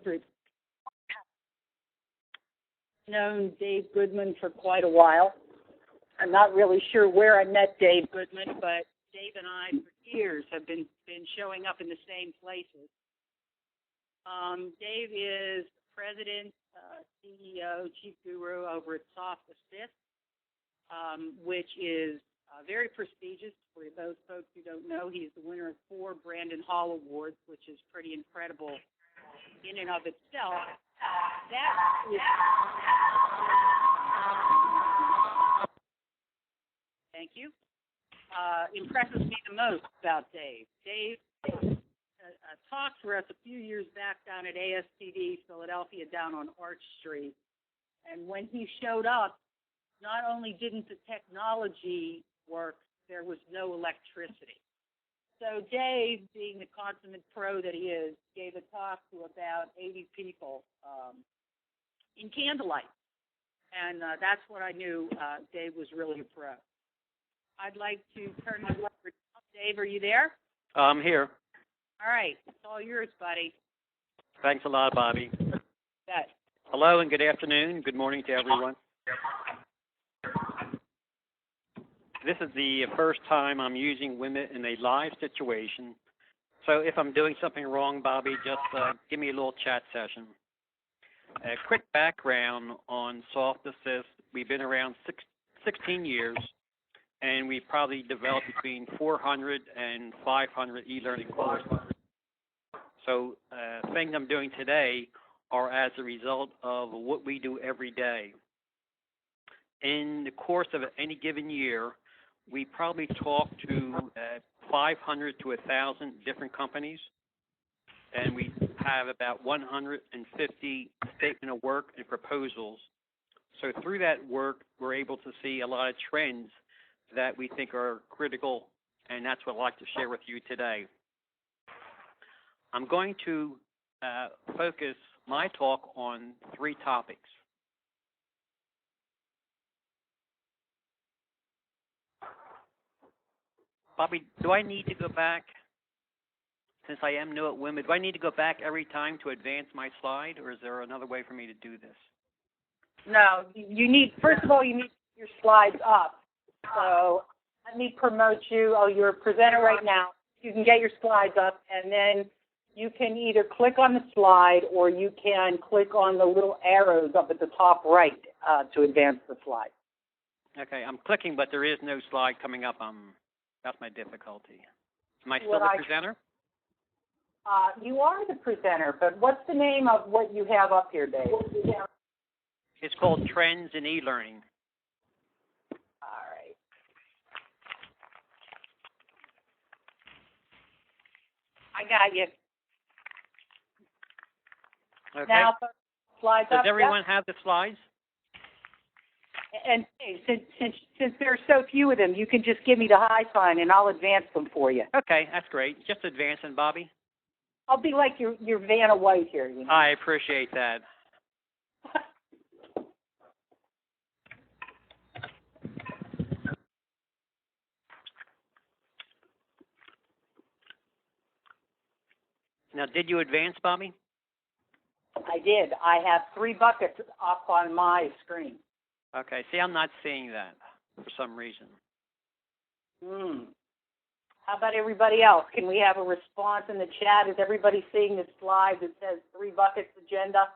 I've known Dave Goodman for quite a while. I'm not really sure where I met Dave Goodman, but Dave and I, for years, have been showing up in the same places. Dave is president, CEO, chief guru over at Soft Assist, which is very prestigious. For those folks who don't know, he's the winner of 4 Brandon Hall Awards, which is pretty incredible in and of itself. That is, thank you. Impresses me the most about Dave. Dave talked for us a few years back down at ASTD Philadelphia down on Arch Street. And when he showed up, not only didn't the technology work, there was no electricity. So Dave, being the consummate pro that he is, gave a talk to about 80 people in candlelight. And that's what I knew Dave was really a pro. I'd like to turn it over to Dave. Are you there? I'm here. All right. It's all yours, buddy. Thanks a lot, Bobby. Yes. Hello and good afternoon. Good morning to everyone. This is the first time I'm using women in a live situation. So if I'm doing something wrong, Bobby, just give me a little chat session. A quick background on Soft Assist. We've been around 16 years, and we've probably developed between 400 and 500 e-learning courses. So things I'm doing today are as a result of what we do every day. In the course of any given year, we probably talk to 500 to 1,000 different companies, and we have about 150 statement of work and proposals. So through that work, we're able to see a lot of trends that we think are critical, and that's what I'd like to share with you today. I'm going to focus my talk on 3 topics. Bobby, do I need to go back, since I am new at women, do I need to go back every time to advance my slide, or is there another way for me to do this? No, you need, first of all, you need your slides up. So let me promote you. Oh, you're a presenter right now. You can get your slides up, and then you can either click on the slide or you can click on the little arrows up at the top right to advance the slide. Okay, I'm clicking, but there is no slide coming up. That's my difficulty. Am I still the presenter? You are the presenter, but what's the name of what you have up here, Dave? It's called Trends in E-Learning. All right. I got you. Okay. Now, slides Does up. everyone have the slides? And since there are so few of them, you can just give me the high sign, and I'll advance them for you. Okay, that's great. Just advancing, Bobby. I'll be like your Vanna White here. You know? I appreciate that. Now, did you advance, Bobby? I did. I have 3 buckets up on my screen. Okay. See, I'm not seeing that for some reason. How about everybody else? Can we have a response in the chat? Is everybody seeing the slide that says 3 buckets agenda?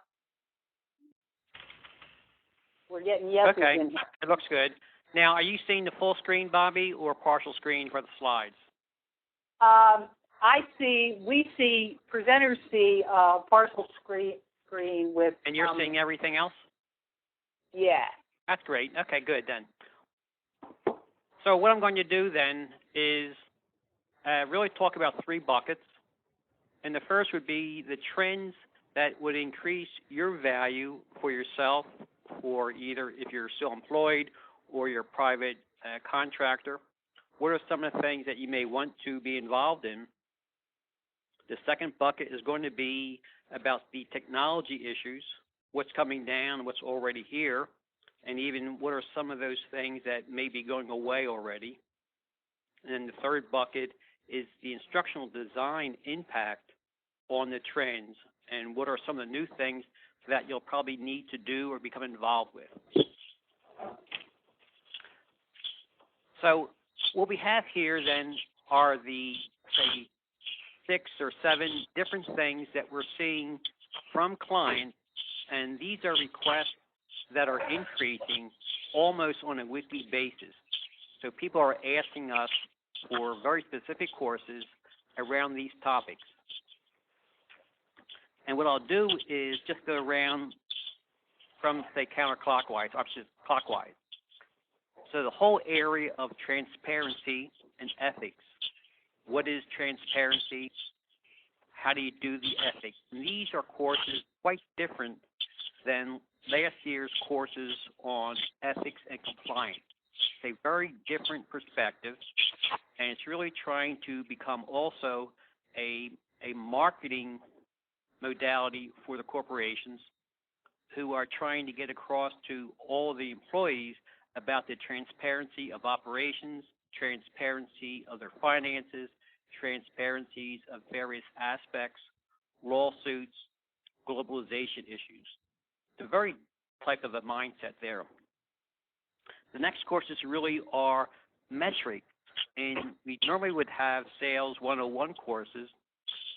We're getting yeses in here. It looks good. Now, are you seeing the full screen, Bobby, or partial screen for the slides? Presenters see partial screen with... And you're seeing everything else? Yeah. That's great. Okay, good then. So what I'm going to do then is really talk about 3 buckets. And the first would be the trends that would increase your value for yourself, or either if you're still employed or you're a private contractor. What are some of the things that you may want to be involved in? The second bucket is going to be about the technology issues, what's coming down, what's already here, and even what are some of those things that may be going away already. And then the third bucket is the instructional design impact on the trends. and what are some of the new things that you'll probably need to do or become involved with. So what we have here then are the, say, 6 or 7 different things that we're seeing from clients, and these are requests that are increasing almost on a weekly basis. So people are asking us for very specific courses around these topics. And what I'll do is just go around from, say, counterclockwise, or just clockwise. So the whole area of transparency and ethics. What is transparency? How do you do the ethics? And these are courses quite different than last year's courses on ethics and compliance. It's a very different perspective, and it's really trying to become also a marketing modality for the corporations who are trying to get across to all the employees about the transparency of operations, transparency of their finances, transparencies of various aspects, lawsuits, globalization issues. The very type of a mindset there. The next courses really are metrics, and we normally would have sales 101 courses,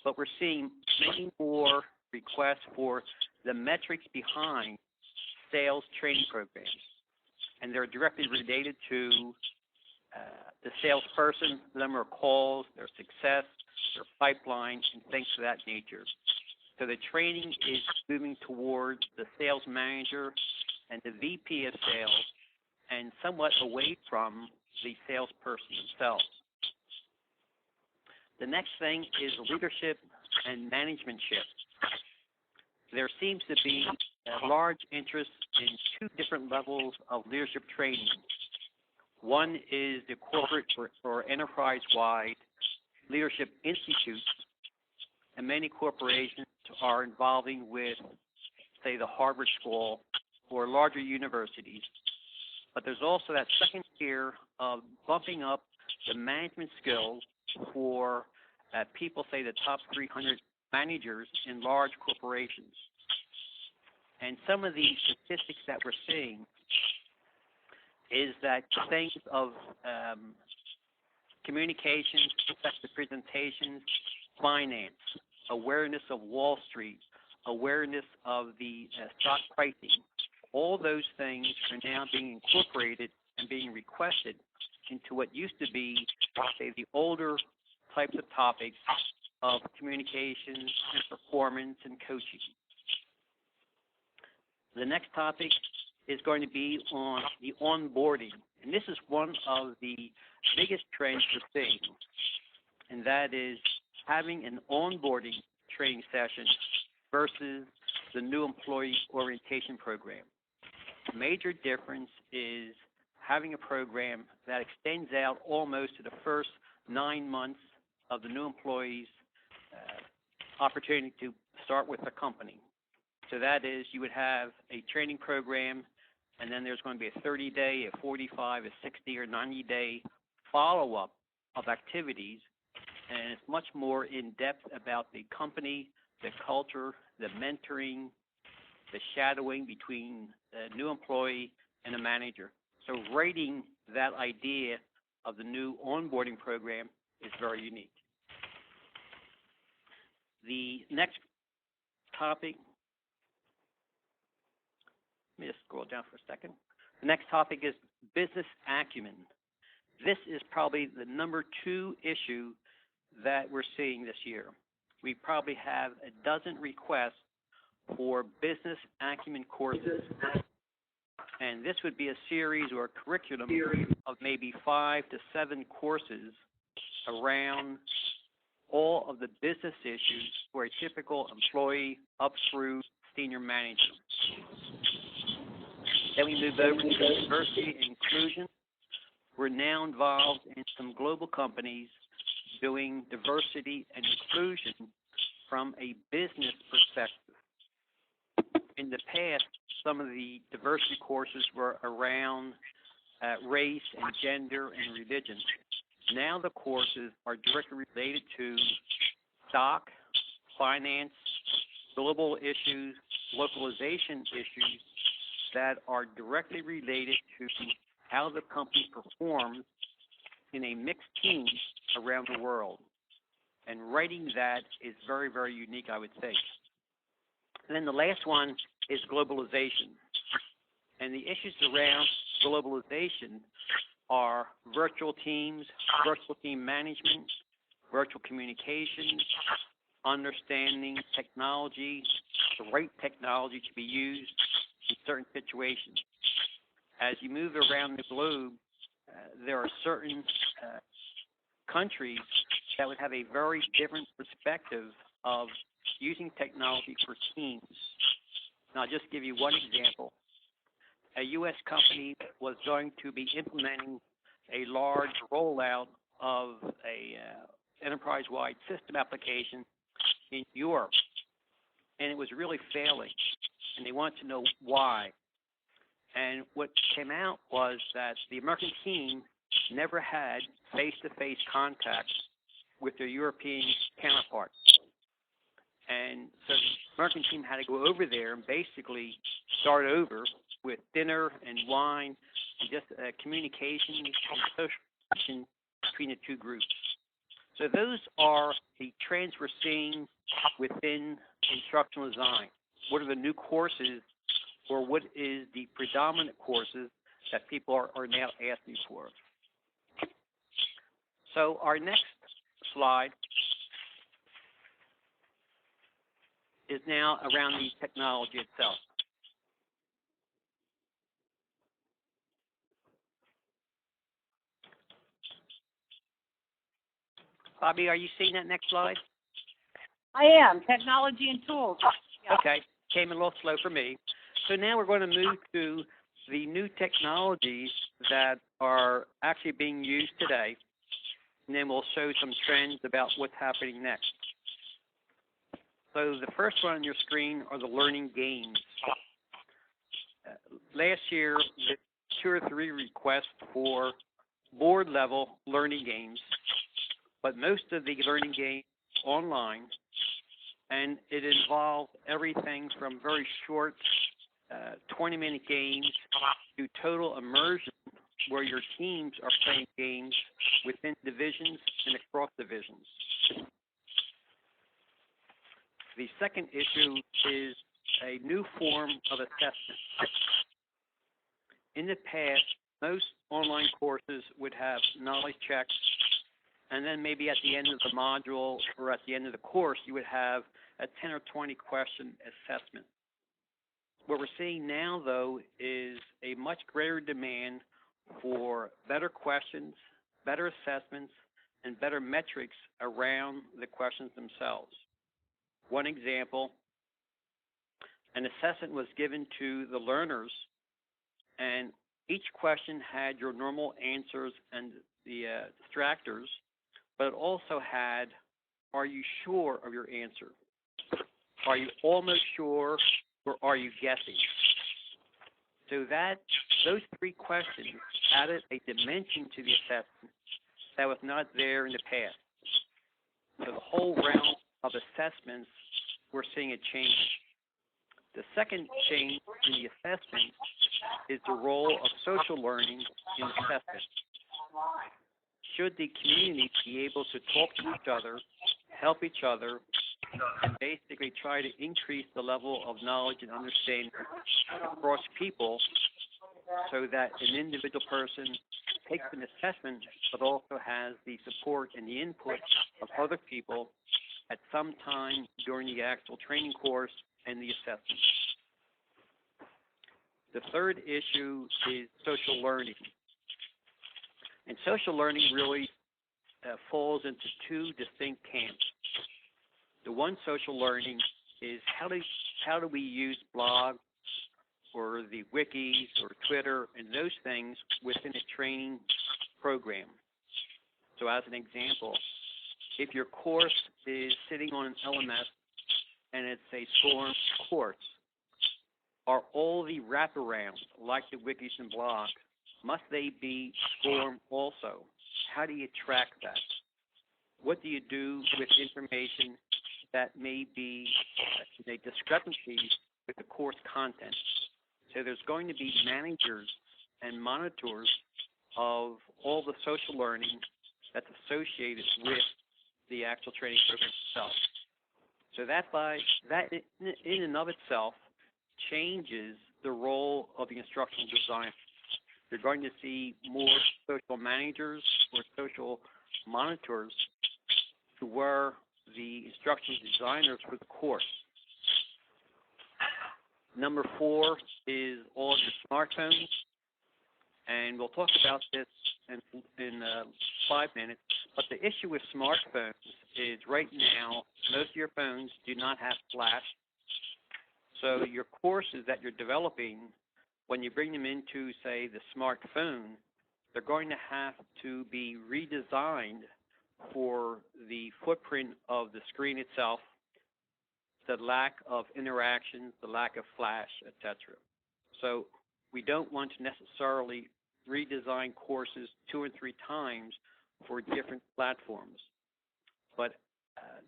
but we're seeing many more requests for the metrics behind sales training programs, and they're directly related to the salesperson, the number of calls, their success, their pipeline, and things of that nature. So the training is moving towards the sales manager and the VP of sales, and somewhat away from the salesperson themselves. The next thing is leadership and management shift. There seems to be a large interest in 2 different levels of leadership training. One is the corporate or enterprise-wide leadership institutes, and many corporations are involving with, say, the Harvard School or larger universities. But there's also that second tier of bumping up the management skills for people, say, the top 300 managers in large corporations. And some of the statistics that we're seeing is that things of communications, effective presentations, finance, awareness of Wall Street, awareness of the stock pricing, all those things are now being incorporated and being requested into what used to be, say, the older types of topics of communications and performance and coaching. The next topic is going to be on the onboarding, and this is one of the biggest trends we're seeing, and that is having an onboarding training session versus the new employee orientation program. The major difference is having a program that extends out almost to the first 9 months of the new employee's opportunity to start with the company. So that is, you would have a training program, and then there's going to be a 30-day, a 45, a 60, or 90-day follow-up of activities, and it's much more in-depth about the company, the culture, the mentoring, the shadowing between the new employee and the manager. So rating that idea of the new onboarding program is very unique. The next topic, let me just scroll down for a second. The next topic is business acumen. This is probably the number 2 issue that we're seeing this year. We probably have a dozen requests for business acumen courses. And this would be a series or a curriculum of maybe 5 to 7 courses around all of the business issues for a typical employee up through senior manager. Then we move over to diversity and inclusion. We're now involved in some global companies doing diversity and inclusion from a business perspective. In the past, some of the diversity courses were around race and gender and religion. Now the courses are directly related to stock, finance, global issues, localization issues that are directly related to how the company performs in a mixed team around the world. And writing that is very, very unique, I would say. And then the last one is globalization. And the issues around globalization are virtual teams, virtual team management, virtual communications, understanding technology, the right technology to be used in certain situations. As you move around the globe, there are certain countries that would have a very different perspective of using technology for teams. And I'll just give you one example. A U.S. company was going to be implementing a large rollout of a enterprise-wide system application in Europe, and it was really failing, and they wanted to know why. And what came out was that the American team never had face-to-face contact with their European counterparts. And so the American team had to go over there and basically start over with dinner and wine and just communication and social between the two groups. So those are the trends we're seeing within instructional design. What are the new courses, or what is the predominant courses that people are now asking for? So our next slide is now around the technology itself. Bobby, are you seeing that next slide? I am. Technology and tools. Yeah. Okay. Came a little slow for me. So now we're going to move to the new technologies that are actually being used today, and then we'll show some trends about what's happening next. So the first one on your screen are the learning games. Last year, there were 2 or 3 requests for board-level learning games, but most of the learning games online, and it involved everything from very short 20-minute games to total immersion, where your teams are playing games within divisions and across divisions. The second issue is a new form of assessment. In the past, most online courses would have knowledge checks, and then maybe at the end of the module or at the end of the course, you would have a 10 or 20 question assessment. What we're seeing now, though, is a much greater demand for better questions, better assessments, and better metrics around the questions themselves. One example, an assessment was given to the learners, and each question had your normal answers and the distractors, but it also had, are you sure of your answer? Are you almost sure, or are you guessing? So those 3 questions added a dimension to the assessment that was not there in the past. So the whole realm of assessments, we're seeing a change. The second change in the assessment is the role of social learning in assessment. Should the community be able to talk to each other, help each other, and basically try to increase the level of knowledge and understanding across people so that an individual person takes an assessment but also has the support and the input of other people at some time during the actual training course and the assessment. The third issue is social learning. And social learning really falls into 2 distinct camps. The one social learning is how do we use blogs or the wikis or Twitter and those things within a training program. So as an example, if your course is sitting on an LMS and it's a SCORM course, are all the wraparounds, like the wikis and blogs, must they be SCORM also? How do you track that? What do you do with information that may be a discrepancy with the course content. So there's going to be managers and monitors of all the social learning that's associated with the actual training program itself. So that in and of itself changes the role of the instructional designer. You're going to see more social managers or social monitors who were the instructional designers for the course. Number 4 is all your smartphones, and we'll talk about this in 5 minutes. But the issue with smartphones is right now most of your phones do not have flash. So your courses that you're developing, when you bring them into, say, the smartphone, they're going to have to be redesigned for the footprint of the screen itself, the lack of interaction, the lack of flash, etc. So we don't want to necessarily redesign courses 2 or 3 times for different platforms. But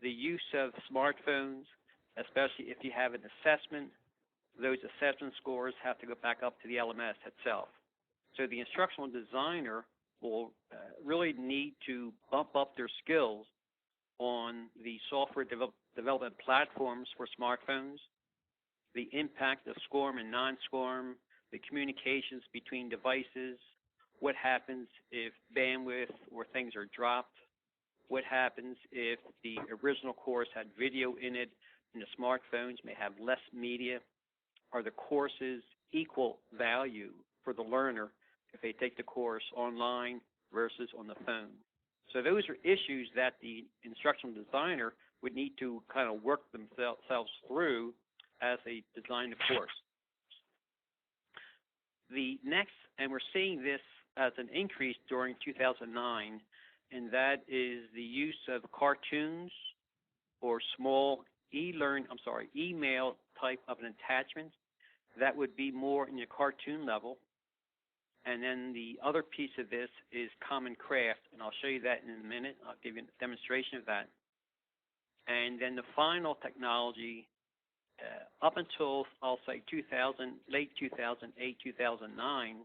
the use of smartphones, especially if you have an assessment, those assessment scores have to go back up to the LMS itself. So the instructional designer will really need to bump up their skills on the software development platforms for smartphones, the impact of SCORM and non-SCORM, the communications between devices, what happens if bandwidth or things are dropped, what happens if the original course had video in it and the smartphones may have less media. Are the courses equal value for the learner if they take the course online versus on the phone? So those are issues that the instructional designer would need to kind of work themselves through as they design the course. The next, and we're seeing this as an increase during 2009, and that is the use of cartoons or small email type of an attachment that would be more in your cartoon level. And then the other piece of this is Common Craft, and I'll show you that in a minute. I'll give you a demonstration of that. And then the final technology, up until, I'll say, late 2008, 2009,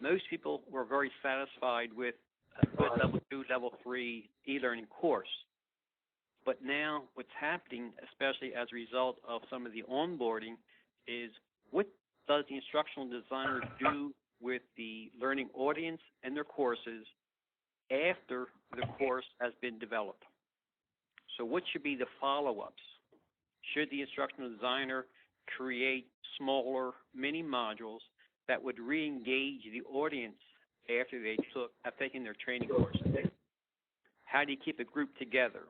most people were very satisfied with a good level 2, level 3 e-learning course. But now what's happening, especially as a result of some of the onboarding, is what does the instructional designer do with the learning audience and their courses after the course has been developed? So what should be the follow-ups? Should the instructional designer create smaller mini modules that would re-engage the audience after they have taken their training course? How do you keep a group together?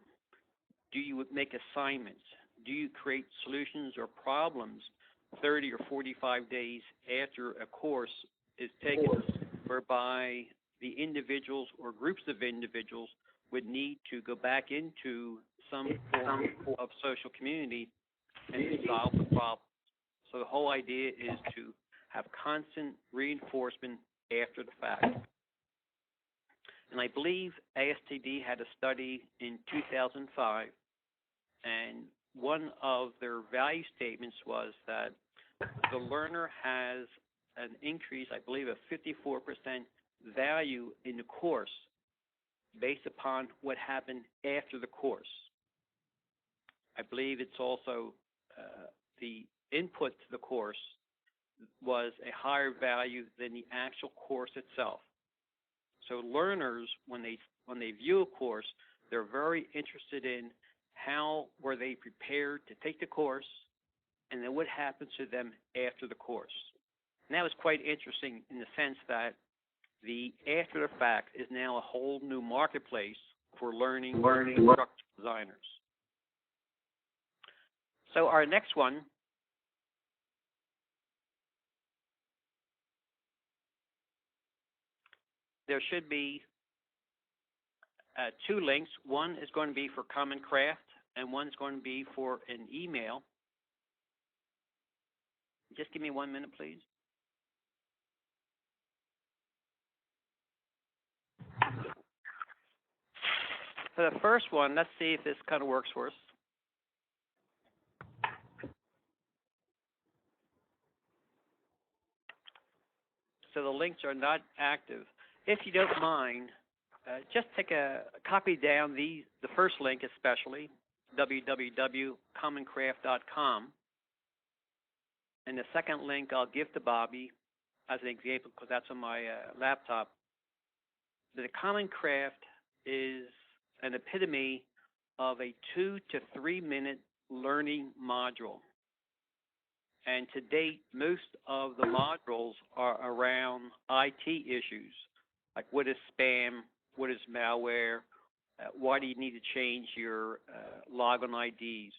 Do you make assignments? Do you create solutions or problems 30 or 45 days after a course is taken, whereby the individuals or groups of individuals would need to go back into some form of social community and solve the problem? So the whole idea is to have constant reinforcement after the fact. And I believe ASTD had a study in 2005, and one of their value statements was that the learner has an increase, I believe, of 54% value in the course based upon what happened after the course. I believe it's also the input to the course was a higher value than the actual course itself. So learners, when they view a course, they're very interested in how were they prepared to take the course, and then what happens to them after the course. And that was quite interesting in the sense that the after the fact is now a whole new marketplace for learning instructional designers. So our next one, there should be 2 links. One is going to be for Common Craft, and one is going to be for an email. Just give me 1 minute, please. For the first one, let's see if this kind of works for us. so the links are not active. If you don't mind, just take a copy down the first link especially, www.commoncraft.com, and the second link I'll give to Bobby as an example because that's on my laptop. The Common Craft is an epitome of a 2 to 3 minute learning module. And to date, most of the modules are around IT issues, like what is spam, what is malware, why do you need to change your login IDs.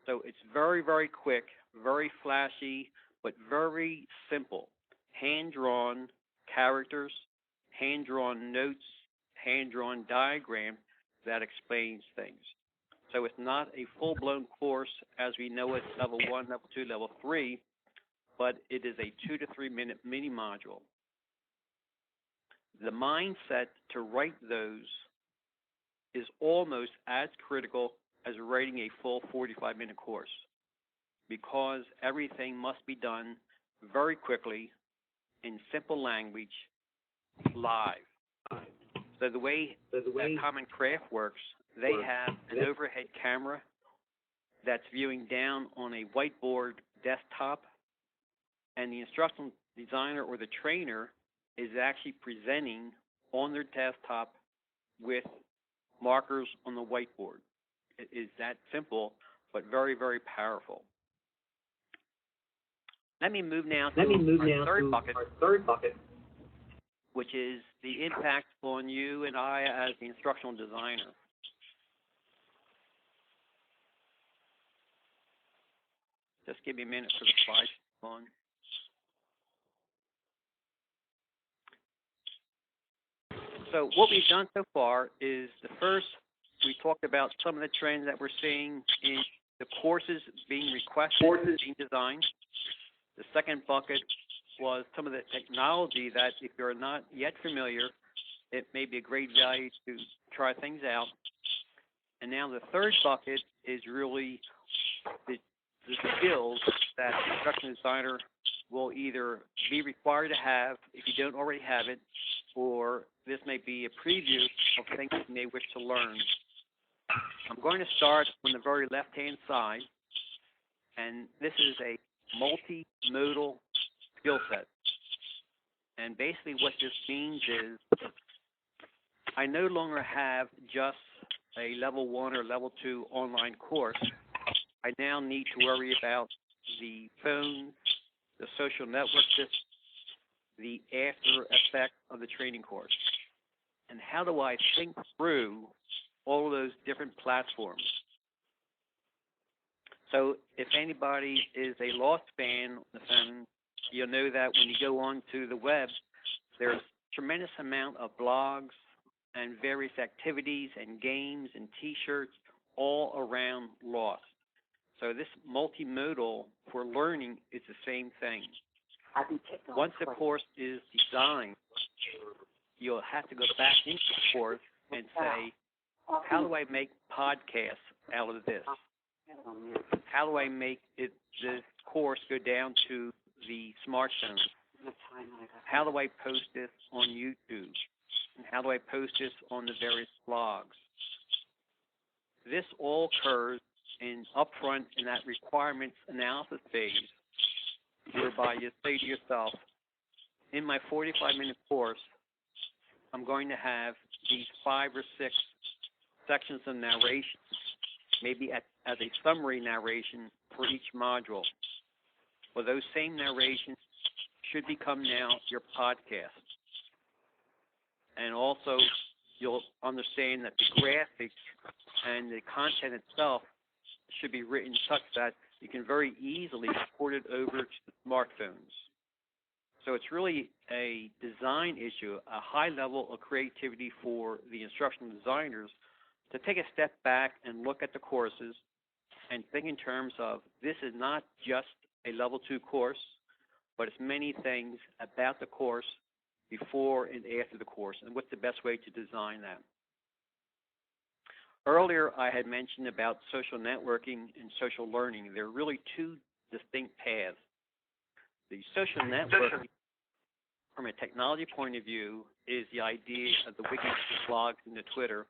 So it's very, very quick, very flashy, but very simple. Hand-drawn characters, hand-drawn notes, hand-drawn diagram that explains things. So it's not a full-blown course as we know it, level 1, level 2, level 3, but it is a 2 to 3 minute mini module. The mindset to write those is almost as critical as writing a full 45-minute course because everything must be done very quickly in simple language, live. So the way that Common Craft works, they have an overhead camera that's viewing down on a whiteboard desktop, and the instructional designer or the trainer is actually presenting on their desktop with markers on the whiteboard. It is that simple, but very, very powerful. Let me move now to our third bucket, which is the impact on you and I as the instructional designer. Just give me a minute for the slides to come on. So what we've done so far is the first, we talked about some of the trends that we're seeing in the courses being requested, being designed. The second bucket was some of the technology that if you're not yet familiar, it may be a great value to try things out. And now the third bucket is really the skills that the instructional designer will either be required to have if you don't already have it, or this may be a preview of things you may wish to learn. I'm going to start on the very left-hand side, and this is a multimodal skill set. And basically what this means is I no longer have just a level 1 or level 2 online course. I now need to worry about the phone, the social network system, the after effect of the training course. And how do I think through all of those different platforms? So if anybody is a Lost fan on the phone, you'll know that when you go on to the web, there's a tremendous amount of blogs and various activities and games and T-shirts all around Lost. So this multimodal for learning is the same thing. Once the course is designed, you'll have to go back into the course and say, how do I make podcasts out of this? How do I make this course go down to the smartphone? How do I post this on YouTube? And how do I post this on the various blogs? This all occurs upfront in that requirements analysis phase, whereby you say to yourself, in my 45-minute course, I'm going to have these 5 or 6 sections of narration, maybe as a summary narration for each module. Well, those same narrations should become now your podcast. And also, you'll understand that the graphics and the content itself should be written such that you can very easily port it over to the smartphones. So it's really a design issue, a high level of creativity for the instructional designers to take a step back and look at the courses and think in terms of this is not just a level 2 course, but it's many things about the course before and after the course, and what's the best way to design that. Earlier, I had mentioned about social networking and social learning. There are really 2 distinct paths. The social networking from a technology point of view is the idea of the wiki, the blogs, and the Twitter.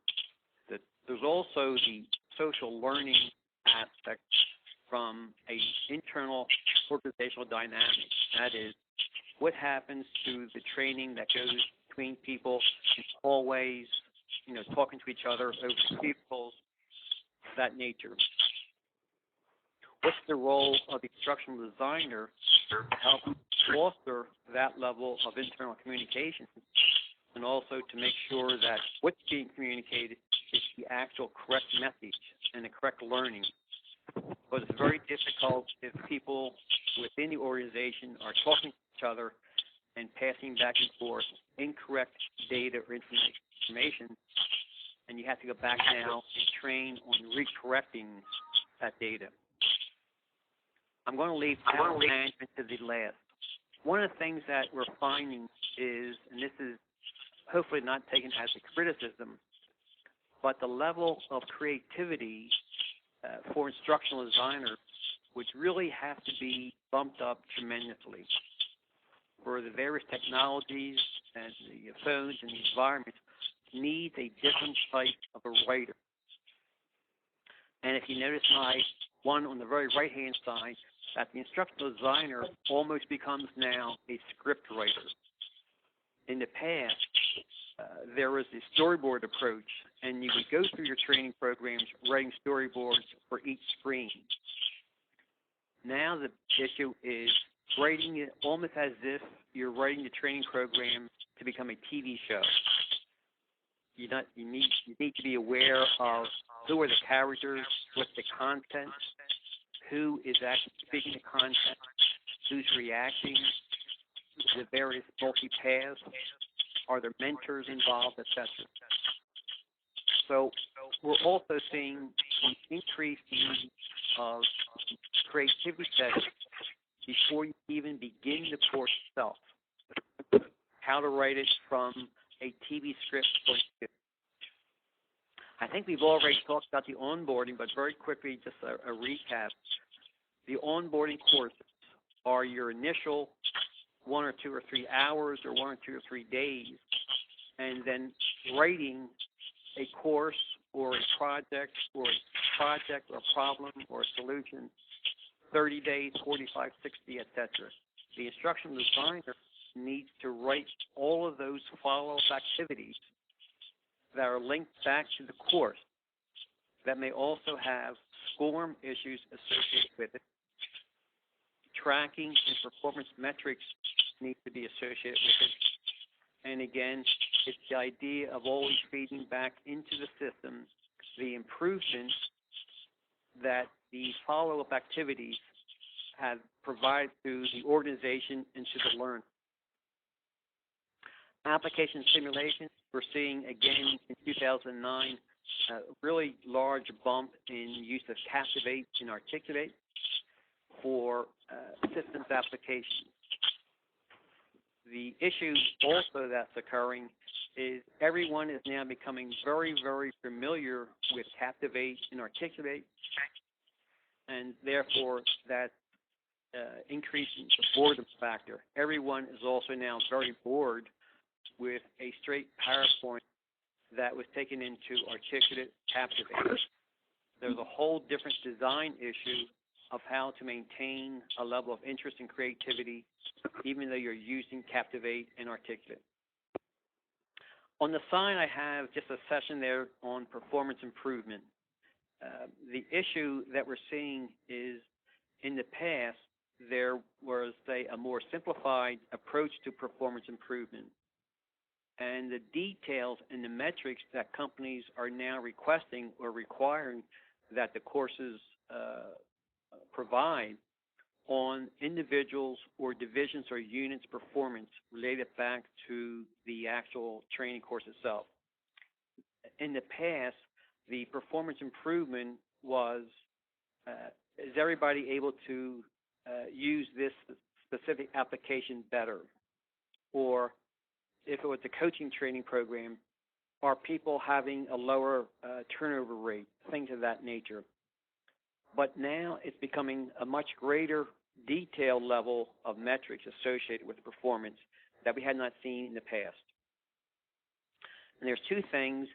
That there's also the social learning aspect from a internal organizational dynamic. That is, what happens to the training that goes between people in hallways, talking to each other over cubicles, that nature. What's the role of the instructional designer to help foster that level of internal communication, and also to make sure that what's being communicated is the actual correct message and the correct learning? But it's very difficult if people within the organization are talking to each other and passing back and forth incorrect data or information, and you have to go back now and train on recorrecting that data. I'm going to leave talent management to the last. One of the things that we're finding is, and this is hopefully not taken as a criticism, but the level of creativity for instructional designers would really have to be bumped up tremendously. For the various technologies and the phones and the environments needs a different type of a writer. And if you notice my one on the very right-hand side, that the instructional designer almost becomes now a script writer. In the past, there was the storyboard approach, and you would go through your training programs writing storyboards for each screen. Now the issue is writing it almost as if you're writing the training program to become a TV show. You need to be aware of who are the characters, what's the content, who is actually speaking the content, who's reacting, the various multi-paths, are there mentors involved, etc. So we're also seeing an increased need of creativity sessions before you even begin the course itself. How to write it from a TV script point of view. I think we've already talked about the onboarding, but very quickly, just a recap. The onboarding courses are your initial 1 or 2 or 3 hours or 1 or 2 or 3 days, and then writing a course or a project or a problem or a solution, 30 days, 45, 60, etc. The instructional designer needs to write all of those follow-up activities that are linked back to the course that may also have SCORM issues associated with it. Tracking and performance metrics need to be associated with it. And again, it's the idea of always feeding back into the system the improvements that the follow-up activities have provided to the organization and to the learner. Application simulation, we're seeing again in 2009 a really large bump in use of Captivate and Articulate for systems applications. The issue also that's occurring is everyone is now becoming very, very familiar with Captivate and Articulate, and therefore that increasing the boredom factor. Everyone is also now very bored with a straight PowerPoint that was taken into Articulate Captivate. There's a whole different design issue of how to maintain a level of interest and creativity even though you're using Captivate and Articulate. On the side, I have just a session there on performance improvement. The issue that we're seeing is in the past, there was a more simplified approach to performance improvement. And the details and the metrics that companies are now requesting or requiring that the courses provide on individuals or divisions or units performance related back to the actual training course itself. In the past, the performance improvement was, is everybody able to use this specific application better? Or if it was a coaching training program, are people having a lower turnover rate, things of that nature. But now it's becoming a much greater detailed level of metrics associated with performance that we had not seen in the past. And there's two things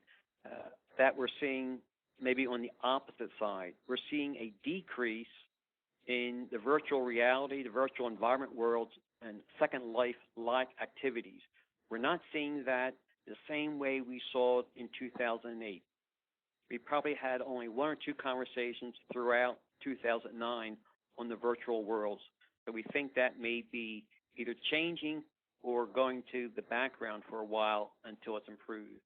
that we're seeing maybe on the opposite side. We're seeing a decrease in the virtual reality, the virtual environment worlds, and Second Life-like activities. We're not seeing that the same way we saw it in 2008. We probably had only one or two conversations throughout 2009 on the virtual worlds. So we think that may be either changing or going to the background for a while until it's improved.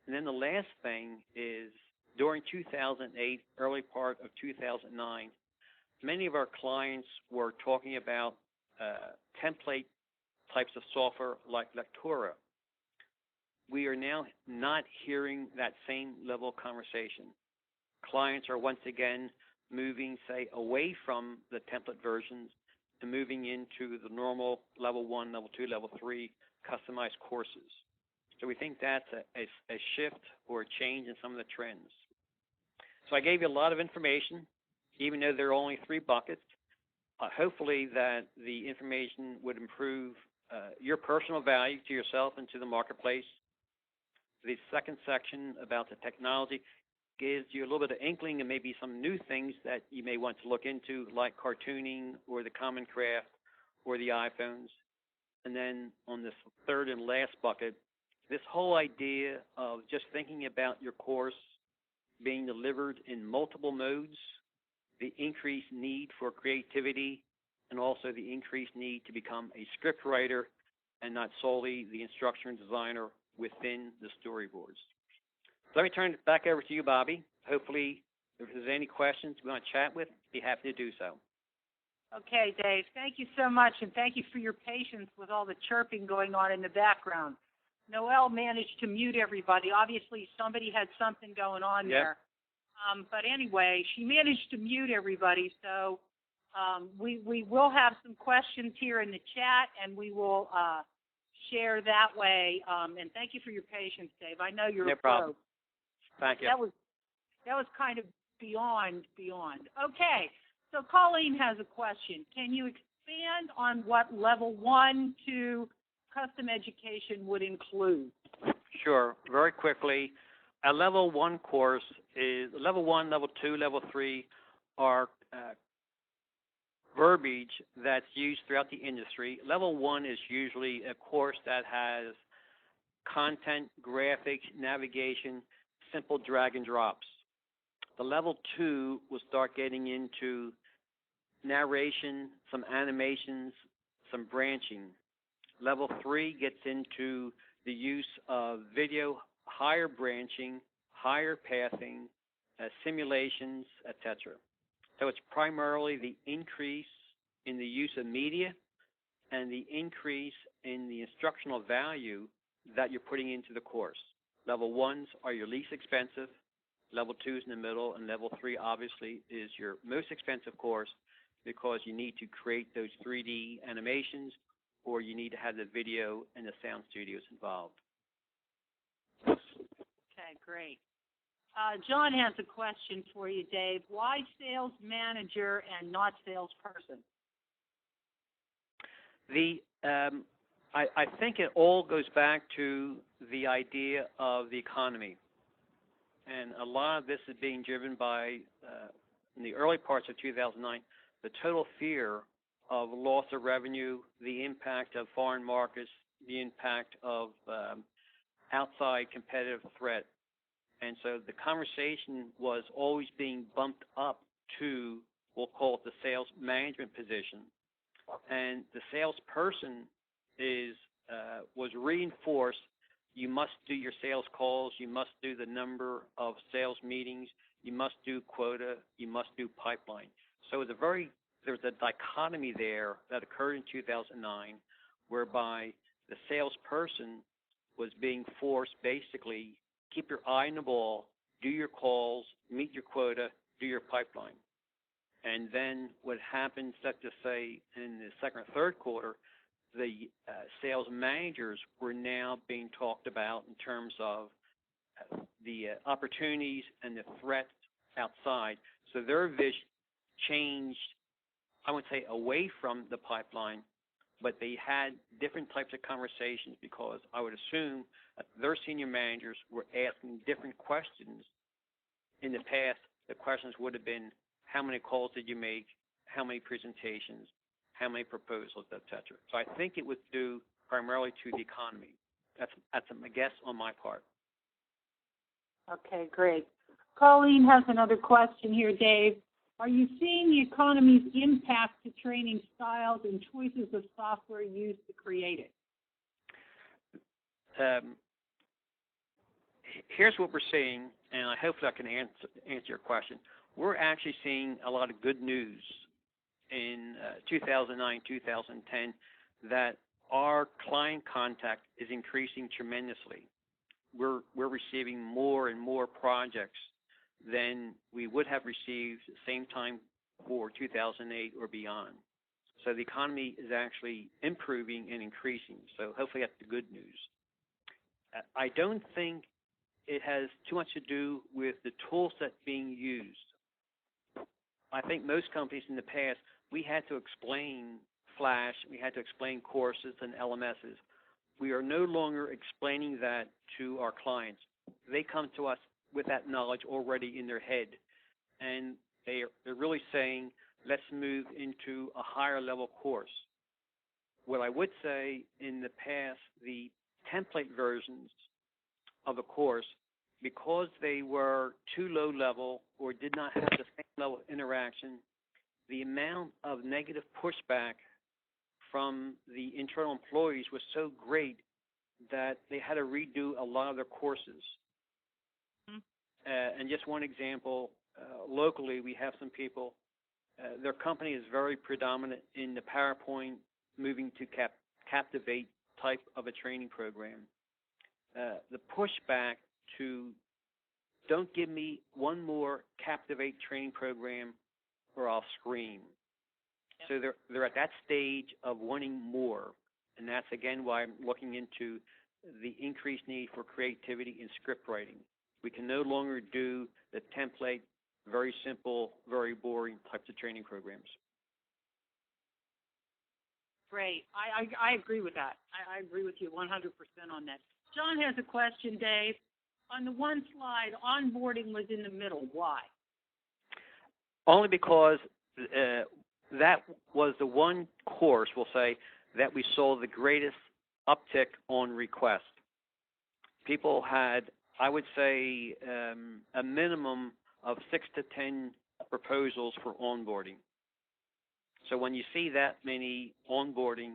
And then the last thing is during 2008, early part of 2009, many of our clients were talking about template types of software like Lectura. We are now not hearing that same level of conversation. Clients are once again moving, say, away from the template versions to moving into the normal level 1, level 2, level 3 customized courses. So we think that's a shift or a change in some of the trends. So I gave you a lot of information, even though there are only 3 buckets. Hopefully that the information would improve your personal value to yourself and to the marketplace. The second section about the technology gives you a little bit of inkling and maybe some new things that you may want to look into, like cartooning or the Common Craft or the iPhones. And then on this third and last bucket, this whole idea of just thinking about your course being delivered in multiple modes, the increased need for creativity, and also the increased need to become a script writer and not solely the instructor and designer within the storyboards. So let me turn it back over to you, Bobby. Hopefully, if there's any questions you want to chat with, be happy to do so. Okay, Dave, thank you so much, and thank you for your patience with all the chirping going on in the background. Noelle managed to mute everybody. Obviously, somebody had something going on there. But anyway, she managed to mute everybody, so we will have some questions here in the chat, and we will share that way. And thank you for your patience, Dave. I know you're no problem. Thank you. That was kind of beyond. Okay, so Colleen has a question. Can you expand on what level 1 to custom education would include? Sure. Very quickly, a level 1 course is level 1, level 2, level 3 are verbiage that's used throughout the industry. Level 1 is usually a course that has content, graphics, navigation, simple drag and drops. The level 2 will start getting into narration, some animations, some branching. Level 3 gets into the use of video, higher branching, higher pathing, simulations, etc. So it's primarily the increase in the use of media and the increase in the instructional value that you're putting into the course. Level 1s are your least expensive, level 2 is in the middle, and level 3 obviously is your most expensive course because you need to create those 3D animations or you need to have the video and the sound studios involved. Okay, great. John has a question for you, Dave. Why sales manager and not salesperson? I think it all goes back to the idea of the economy. And a lot of this is being driven by, in the early parts of 2009, the total fear of loss of revenue, the impact of foreign markets, the impact of outside competitive threat. And so the conversation was always being bumped up to, we'll call it the sales management position. And the salesperson was reinforced. You must do your sales calls. You must do the number of sales meetings. You must do quota. You must do pipeline. So there's a dichotomy there that occurred in 2009 whereby the salesperson was being forced basically keep your eye on the ball, do your calls, meet your quota, do your pipeline. And then what happens, let's just say, in the second or third quarter, the sales managers were now being talked about in terms of the opportunities and the threats outside. So their vision changed, I would say, away from the pipeline but they had different types of conversations because I would assume that their senior managers were asking different questions. In the past, the questions would have been, how many calls did you make, how many presentations, how many proposals, etc. So I think it was due primarily to the economy. That's a guess on my part. Okay, great. Colleen has another question here, Dave. Are you seeing the economy's impact to training styles and choices of software used to create it? Here's what we're seeing, and I hope I can answer your question. We're actually seeing a lot of good news in 2009, 2010, that our client contact is increasing tremendously. We're receiving more and more projects than we would have received the same time for 2008 or beyond. So the economy is actually improving and increasing. So hopefully that's the good news. I don't think it has too much to do with the tool set being used. I think most companies in the past, we had to explain Flash, we had to explain courses and LMSs. We are no longer explaining that to our clients. They come to us with that knowledge already in their head, and they're really saying, let's move into a higher level course. What I would say, in the past, the template versions of a course, because they were too low level or did not have the same level of interaction, the amount of negative pushback from the internal employees was so great that they had to redo a lot of their courses. And just one example, locally we have some people, their company is very predominant in the PowerPoint, moving to Captivate type of a training program. The pushback to, don't give me one more Captivate training program or I'll scream. So they're at that stage of wanting more, and that's again why I'm looking into the increased need for creativity in script writing. We can no longer do the template, very simple, very boring types of training programs. Great. I agree with that. I agree with you 100% on that. John has a question, Dave. On the one slide, onboarding was in the middle. Why? Only because that was the one course, we'll say, that we saw the greatest uptick on request. People had, I would say, a minimum of 6 to 10 proposals for onboarding. So when you see that many onboarding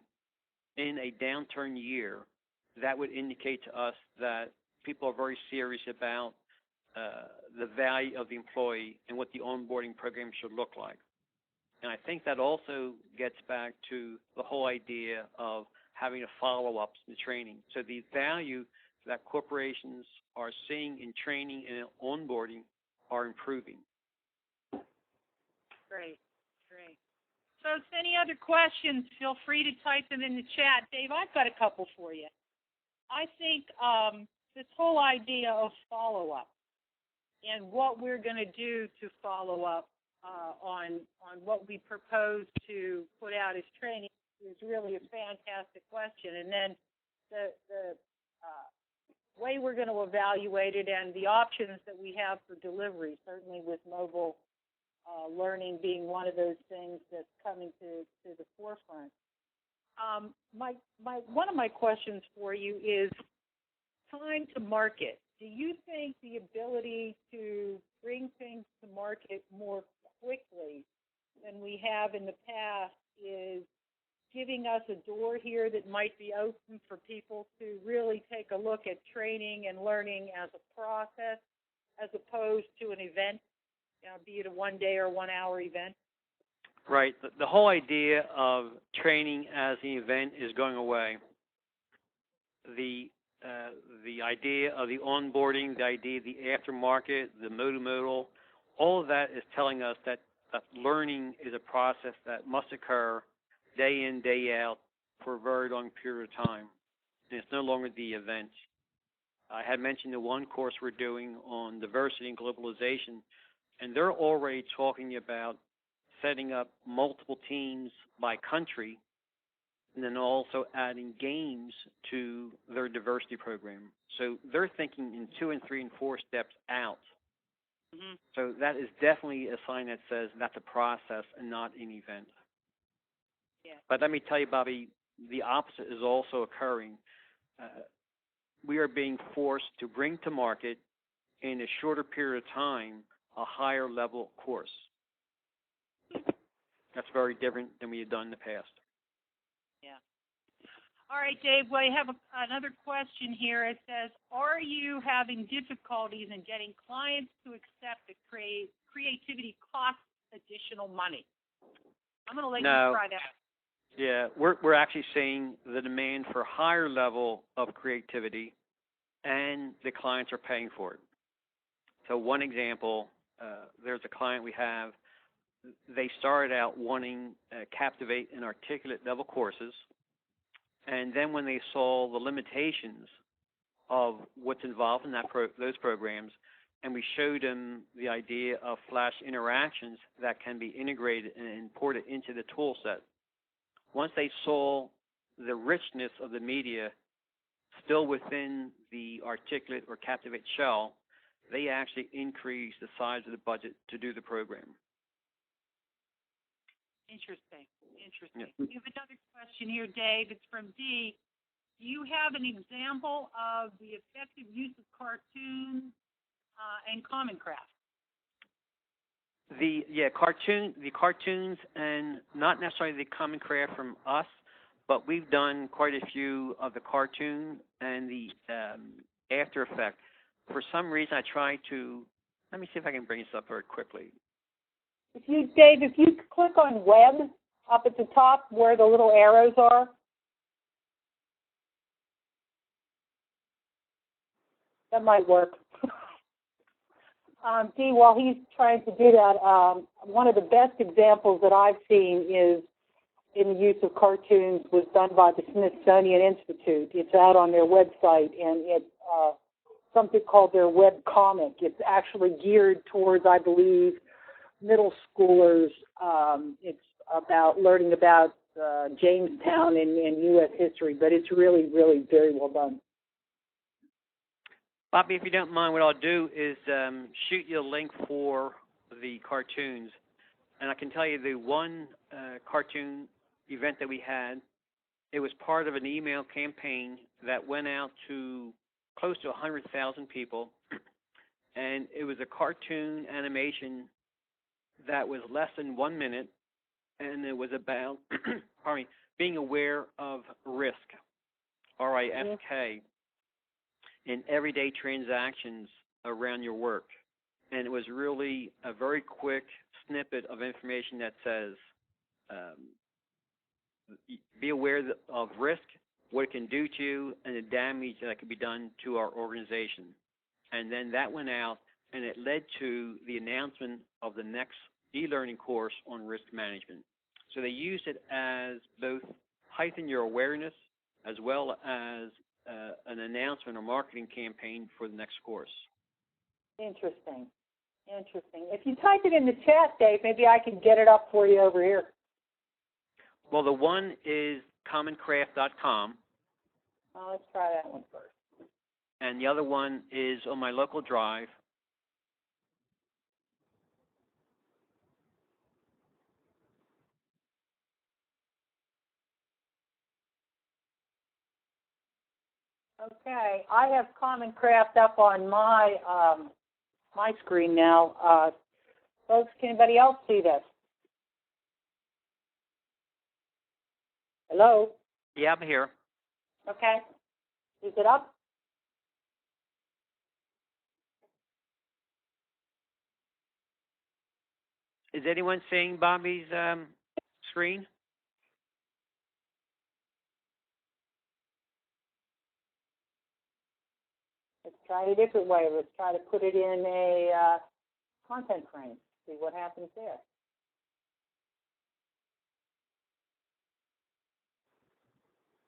in a downturn year, that would indicate to us that people are very serious about the value of the employee and what the onboarding program should look like. And I think that also gets back to the whole idea of having a follow-up in training. So the value that corporations are seeing in training and onboarding are improving. Great, great. Folks, any other questions, feel free to type them in the chat. Dave, I've got a couple for you. I think this whole idea of follow-up and what we're going to do to follow up on what we propose to put out as training is really a fantastic question. And then the way we're going to evaluate it and the options that we have for delivery, certainly with mobile learning being one of those things that's coming to the forefront. One of my questions for you is time to market. Do you think the ability to bring things to market more quickly than we have in the past is giving us a door here that might be open for people to really take a look at training and learning as a process as opposed to an event, be it a one-day or one-hour event? Right. The whole idea of training as an event is going away. The idea of the onboarding, the idea of the aftermarket, the multimodal, all of that is telling us that learning is a process that must occur day in, day out for a very long period of time. And it's no longer the event. I had mentioned the one course we're doing on diversity and globalization, and they're already talking about setting up multiple teams by country and then also adding games to their diversity program. So they're thinking in 2 and 3 and 4 steps out. Hmm. So that is definitely a sign that says that's a process and not an event. Yeah. But let me tell you, Bobby, the opposite is also occurring. We are being forced to bring to market in a shorter period of time a higher level course. That's very different than we had done in the past. Yeah. All right, Dave. Well, I have another question here. It says, are you having difficulties in getting clients to accept that creativity costs additional money? I'm going to let you try that. Yeah, we're actually seeing the demand for higher level of creativity, and the clients are paying for it. So one example, there's a client we have. They started out wanting Captivate and Articulate level courses, and then when they saw the limitations of what's involved in those programs, and we showed them the idea of flash interactions that can be integrated and imported into the tool set. Once they saw the richness of the media still within the Articulate or Captivate shell, they actually increased the size of the budget to do the program. Interesting. Yeah. We have another question here, Dave. It's from Dee. Do you have an example of the effective use of cartoons and Common Craft? The cartoons, and not necessarily the Common Craft from us, but we've done quite a few of the cartoon and the After Effect. For some reason, I try to. Let me see if I can bring this up very quickly. Dave, if you click on Web up at the top where the little arrows are, that might work. Dee, while he's trying to do that, one of the best examples that I've seen is in the use of cartoons was done by the Smithsonian Institute. It's out on their website, and it's something called their web comic. It's actually geared towards, I believe, middle schoolers. It's about learning about Jamestown and U.S. history, but it's really, really very well done. Bobby, if you don't mind, what I'll do is shoot you a link for the cartoons. And I can tell you the one cartoon event that we had, it was part of an email campaign that went out to close to 100,000 people. And it was a cartoon animation that was less than 1 minute, and it was about being aware of risk, RISK, in everyday transactions around your work. And it was really a very quick snippet of information that says, be aware of risk, what it can do to you, and the damage that could be done to our organization. And then that went out, and it led to the announcement of the next e-learning course on risk management. So they used it as both heighten your awareness as well as an announcement or marketing campaign for the next course. Interesting. If you type it in the chat, Dave, maybe I can get it up for you over here. Well, the one is commoncraft.com. Let's try that one first. And the other one is on my local drive. Okay, I have Common Craft up on my my screen now. Folks, can anybody else see this? Hello? Yeah, I'm here. Okay. Is it up? Is anyone seeing Bobby's screen? Let's try it a different way. Let's try to put it in a content frame. See what happens there.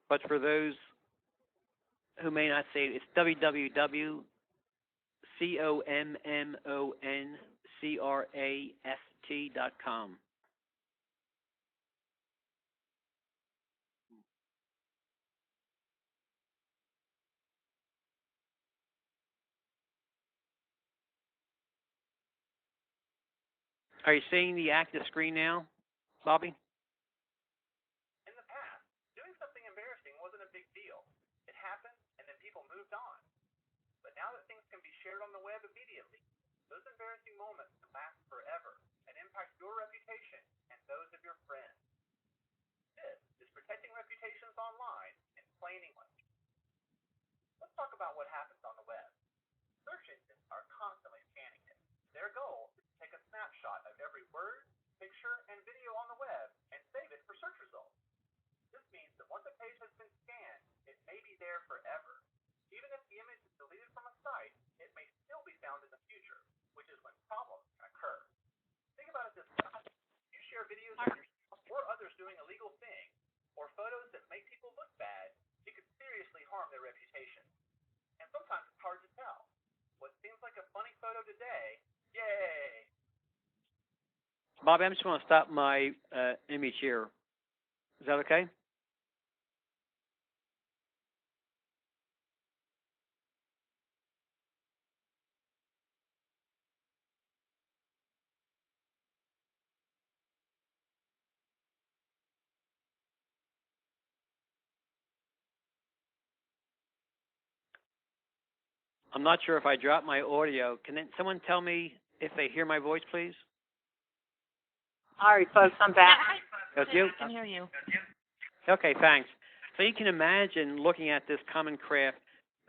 But for those who may not see it, it's www.commoncraft.com. Are you seeing the active screen now, Bobby? In the past, doing something embarrassing wasn't a big deal. It happened, and then people moved on. But now that things can be shared on the web immediately, those embarrassing moments can last forever and impact your reputation and those of your friends. This is protecting reputations online in plain English. Let's talk about what happens on the web. Search engines are constantly scanning it. Their goal is to take a snapshot of every word, picture, and video on the web and save it for search results. This means that once a page has been scanned, it may be there forever. Even if the image is deleted from a site, it may still be found in the future, which is when problems can occur. Think about it this way. You share videos of yourself or others doing illegal things, or photos that make people look bad, you could seriously harm their reputation. And sometimes it's hard to tell. What seems like a funny photo today, yay! Bobby, I'm just going to stop my image here. Is that okay? I'm not sure if I dropped my audio. Can someone tell me if they hear my voice, please? All right, folks, I'm back. That's you? I can hear you. Okay, thanks. So you can imagine looking at this common craft,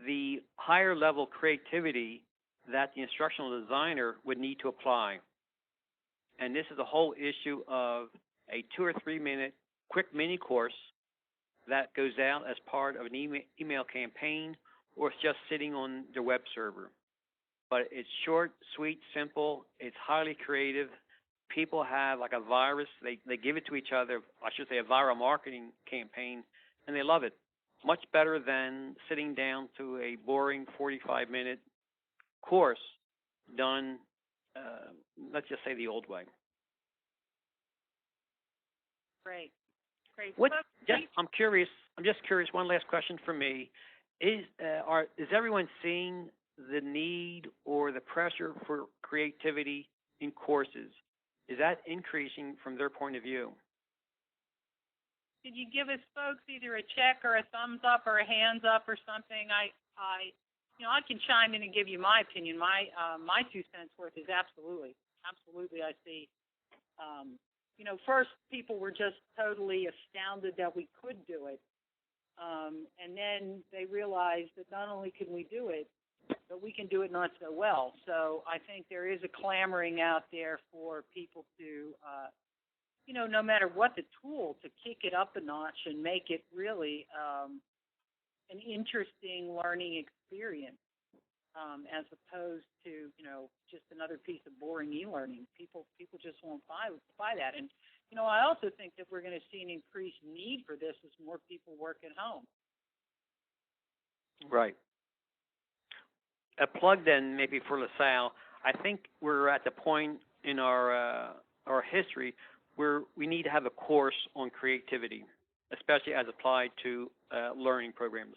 the higher level creativity that the instructional designer would need to apply. And this is the whole issue of a 2 or 3 minute quick mini course that goes out as part of an email campaign, or it's just sitting on their web server. But it's short, sweet, simple. It's highly creative. People have like a virus. They give it to each other, I should say a viral marketing campaign, and they love it. Much better than sitting down to a boring 45-minute course done, let's just say the old way. Great. I'm curious. I'm just curious. One last question for me: is everyone seeing the need or the pressure for creativity in courses? Is that increasing from their point of view? Could you give us folks either a check or a thumbs up or a hands up or something? I can chime in and give you my opinion. My 2 cents worth is absolutely. I see. First people were just totally astounded that we could do it, and then they realized that not only can we do it, but we can do it not so well. So I think there is a clamoring out there for people to, no matter what the tool, to kick it up a notch and make it really an interesting learning experience, as opposed to, just another piece of boring e-learning. People just won't buy that. And, I also think that we're going to see an increased need for this as more people work at home. Right. A plug then maybe for LaSalle. I think we're at the point in our history where we need to have a course on creativity, especially as applied to learning programs.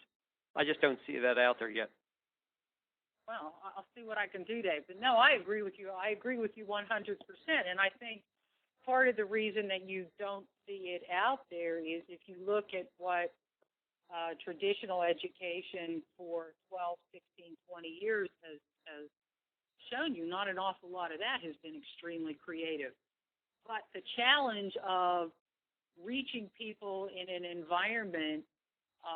I just don't see that out there yet. Well, I'll see what I can do, Dave. But no, I agree with you. I agree with you 100%. And I think part of the reason that you don't see it out there is if you look at what traditional education for 12, 16, 20 years has shown you, not an awful lot of that has been extremely creative. But the challenge of reaching people in an environment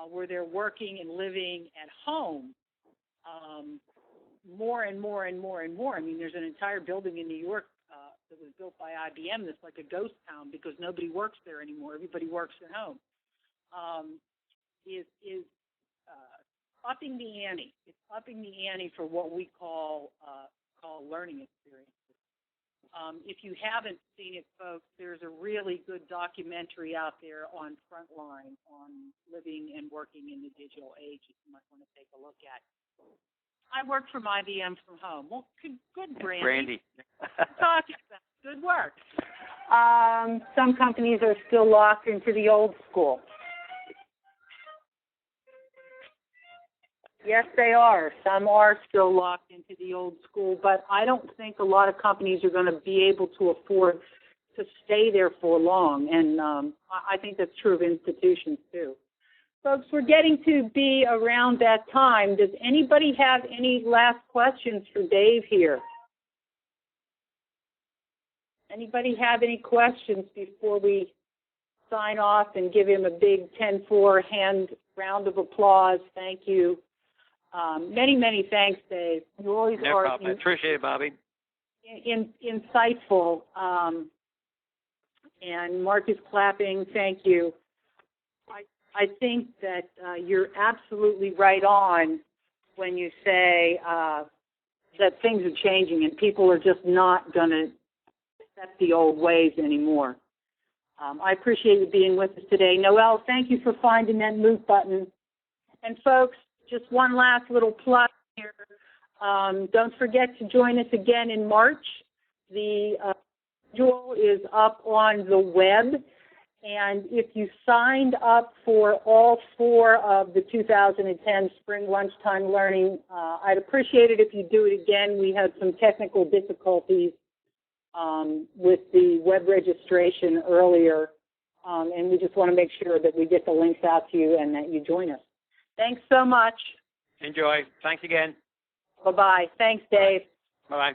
where they're working and living at home, more and more and more and more. I mean, there's an entire building in New York that was built by IBM that's like a ghost town because nobody works there anymore. Everybody works at home. Is upping the ante. It's upping the ante for what we call learning experiences. If you haven't seen it, folks, there's a really good documentary out there on Frontline on living and working in the digital age that you might want to take a look at. I work from IBM from home. Well, good, Brandy. Talking about good work. Some companies are still locked into the old school. Yes, they are. Some are still locked into the old school, but I don't think a lot of companies are going to be able to afford to stay there for long, and I think that's true of institutions too. Folks, we're getting to be around that time. Does anybody have any last questions for Dave here? Anybody have any questions before we sign off and give him a big 10-4 hand round of applause? Thank you. Many, many thanks, Dave. You always no are problem. I appreciate it, Bobby. Insightful. And Mark is clapping. Thank you. I think that you're absolutely right on when you say that things are changing and people are just not going to accept the old ways anymore. I appreciate you being with us today. Noelle, thank you for finding that mute button. And folks, just one last little plug here. Don't forget to join us again in March. The schedule is up on the web. And if you signed up for all 4 of the 2010 Spring Lunchtime Learning, I'd appreciate it if you do it again. We had some technical difficulties with the web registration earlier, and we just want to make sure that we get the links out to you and that you join us. Thanks so much. Enjoy. Thanks again. Bye-bye. Thanks, Dave. Bye-bye.